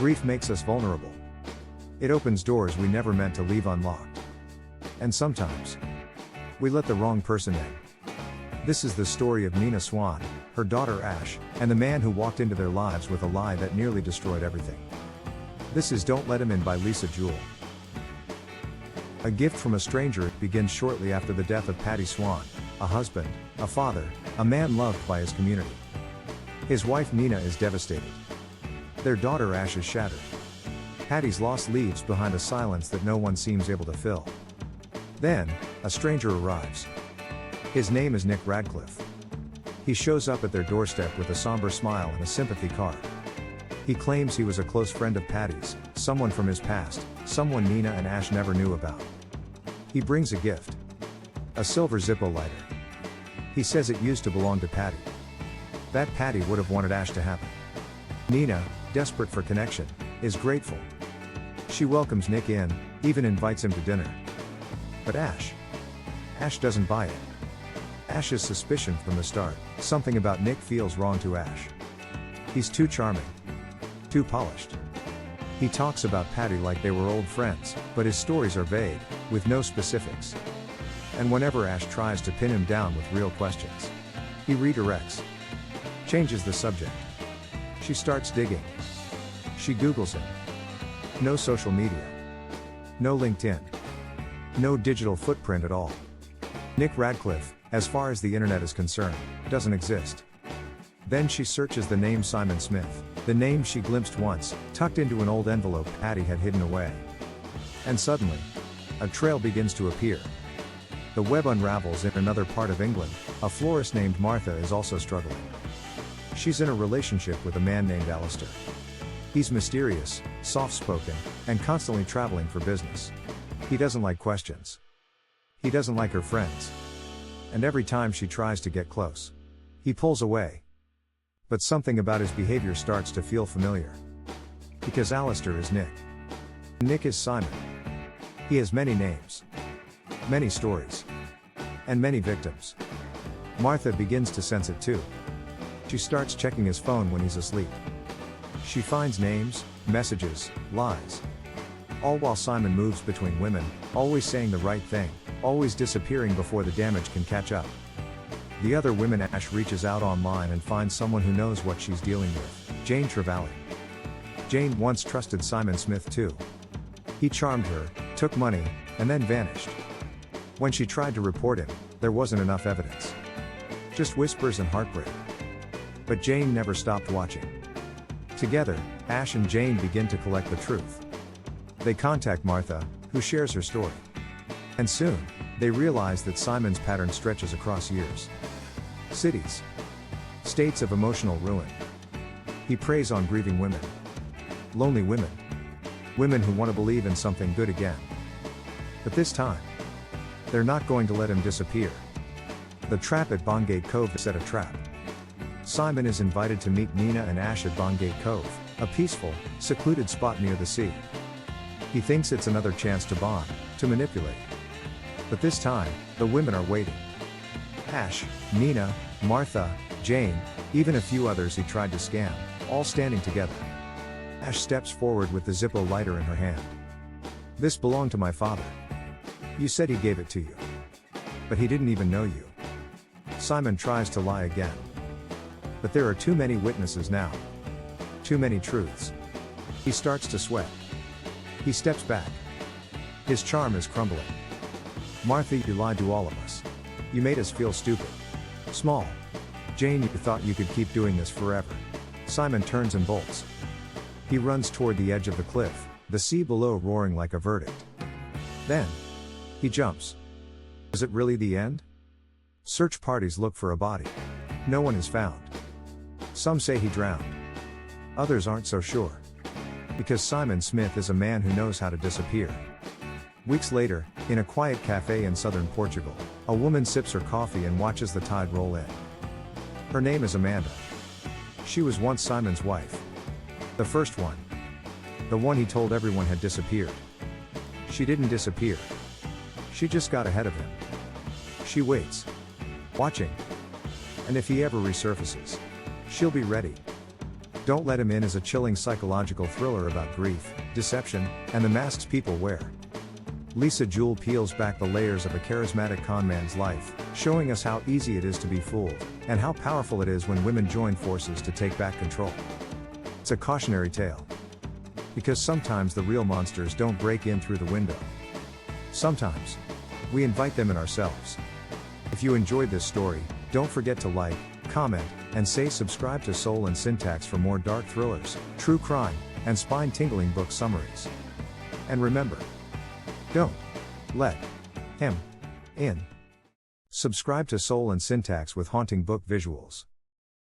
Grief makes us vulnerable. It opens doors we never meant to leave unlocked. And sometimes, we let the wrong person in. This is the story of Nina Swan, her daughter Ash, and the man who walked into their lives with a lie that nearly destroyed everything. This is Don't Let Him In by Lisa Jewell. A gift from a stranger begins shortly after the death of Patty Swan, a husband, a father, a man loved by his community. His wife Nina is devastated. Their daughter Ash is shattered. Patty's loss leaves behind a silence that no one seems able to fill. Then, a stranger arrives. His name is Nick Radcliffe. He shows up at their doorstep with a somber smile and a sympathy card. He claims he was a close friend of Patty's, someone from his past, someone Nina and Ash never knew about. He brings a gift. A silver Zippo lighter. He says it used to belong to Patty. That Patty would have wanted Ash to have it. Nina, desperate for connection, is grateful. She welcomes Nick in, even invites him to dinner. But Ash doesn't buy it. Ash's suspicion from the start, something about Nick feels wrong to Ash. He's too charming. Too polished. He talks about Patty like they were old friends, but his stories are vague, with no specifics. And whenever Ash tries to pin him down with real questions, he redirects. Changes the subject. She starts digging. She Googles him. No social media. No LinkedIn. No digital footprint at all. Nick Radcliffe, as far as the internet is concerned, doesn't exist. Then she searches the name Simon Smith, the name she glimpsed once, tucked into an old envelope Patty had hidden away. And suddenly, a trail begins to appear. The web unravels in another part of England. A florist named Martha is also struggling. She's in a relationship with a man named Alistair. He's mysterious, soft-spoken, and constantly traveling for business. He doesn't like questions. He doesn't like her friends. And every time she tries to get close, he pulls away. But something about his behavior starts to feel familiar. Because Alistair is Nick. Nick is Simon. He has many names, many stories, and many victims. Martha begins to sense it too. She starts checking his phone when he's asleep. She finds names, messages, lies. All while Simon moves between women, always saying the right thing, always disappearing before the damage can catch up. The other women Ash reaches out online and finds someone who knows what she's dealing with, Jane Trevally. Jane once trusted Simon Smith too. He charmed her, took money, and then vanished. When she tried to report him, there wasn't enough evidence. Just whispers and heartbreak. But Jane never stopped watching. Together, Ash and Jane begin to collect the truth. They contact Martha, who shares her story. And soon, they realize that Simon's pattern stretches across years. Cities. States of emotional ruin. He preys on grieving women. Lonely women. Women who want to believe in something good again. But this time, they're not going to let him disappear. The trap at Bongate Cove set a trap. Simon is invited to meet Nina and Ash at Bongate Cove, a peaceful, secluded spot near the sea. He thinks it's another chance to bond, to manipulate. But this time, the women are waiting. Ash, Nina, Martha, Jane, even a few others he tried to scam, all standing together. Ash steps forward with the Zippo lighter in her hand. This belonged to my father. You said he gave it to you. But he didn't even know you. Simon tries to lie again. But there are too many witnesses now. Too many truths. He starts to sweat. He steps back. His charm is crumbling. Martha, you lied to all of us. You made us feel stupid. Small. Jane, you thought you could keep doing this forever. Simon turns and bolts. He runs toward the edge of the cliff, the sea below roaring like a verdict. Then, he jumps. Is it really the end? Search parties look for a body. No one is found. Some say he drowned. Others aren't so sure. Because Simon Smith is a man who knows how to disappear. Weeks later, in a quiet cafe in southern Portugal, a woman sips her coffee and watches the tide roll in. Her name is Amanda. She was once Simon's wife. The first one. The one he told everyone had disappeared. She didn't disappear. She just got ahead of him. She waits. Watching. And if he ever resurfaces, she'll be ready. Don't Let Him In is a chilling psychological thriller about grief, deception, and the masks people wear. Lisa Jewell peels back the layers of a charismatic conman's life, showing us how easy it is to be fooled, and how powerful it is when women join forces to take back control. It's a cautionary tale. Because sometimes the real monsters don't break in through the window. Sometimes, we invite them in ourselves. If you enjoyed this story, don't forget to like, comment, and subscribe to Soul and Syntax for more dark thrillers, true crime, and spine-tingling book summaries. And remember, don't let him in. Subscribe to Soul and Syntax with haunting book visuals.